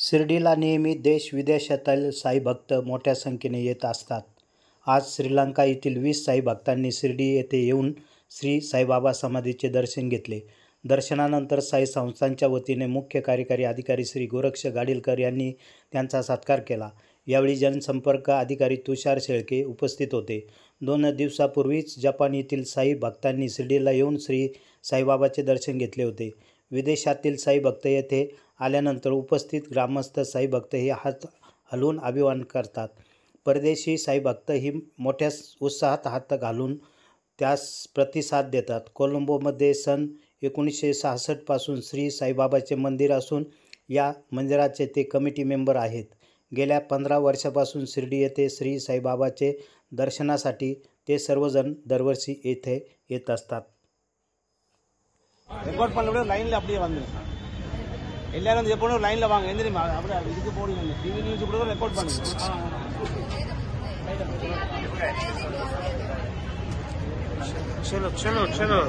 शिर्डीला नेहमी देश-विदेशातील साई भक्त मोठ्या संख्येने येत असतात. आज श्रीलंका येथील 20 साई भक्तांनी शिर्डी येथे येऊन श्री साईबाबा समाधीचे दर्शन घेतले. दर्शनानंतर साई संस्थानच्या वतीने मुख्य कार्यकारी अधिकारी श्री गोरक्ष गाडीलकर यांनी त्यांचा सत्कार केला. यावेळी जनसंपर्क अधिकारी तुषार शेळके उपस्थित होते. 2 दिवसापूर्वीच जपान येथील साई भक्तांनी शिर्डीला येऊन श्री साईबाबाचे दर्शन घेतले होते. विदेशातील साई भक्त येथे आल्यानंतर उपस्थित ग्रामस्थ साई भक्त हे हात हलवून अभिवादन करतात. परदेशी साई भक्त ही मोठ्या उत्साहात हात घालून त्यास प्रतिसाद देतात. कोलंबोमध्ये सन 1966 पासून श्री साईबाबाचे मंदिर असून या मंदिराचे ते कमिटी मेंबर आहेत. गेल्या 15 वर्षापासून शिर्डी येथे श्री साईबाबाचे दर्शनासाठी ते सर्वजण दरवर्षी येथे येत असतात. ரெக்கார்ட் பண்ண லைன்ல அப்படியே வந்து எல்லாரும் எப்பவும் லைன்ல வாங்க எந்திரிமா அப்படியே இதுக்கு போடுங்க டிவி நியூஸ் கூட ரெக்கார்ட் பண்ணுங்க चलो चलो चलो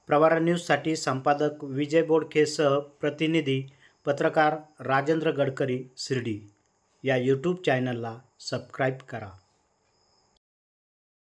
प्रवारा न्यूजसाठी संपादक विजय बोडखेसह प्रतिनिधी पत्रकार राजेंद्र गडकरी शिर्डी. या यूट्यूब चॅनलला सबस्क्राईब करा.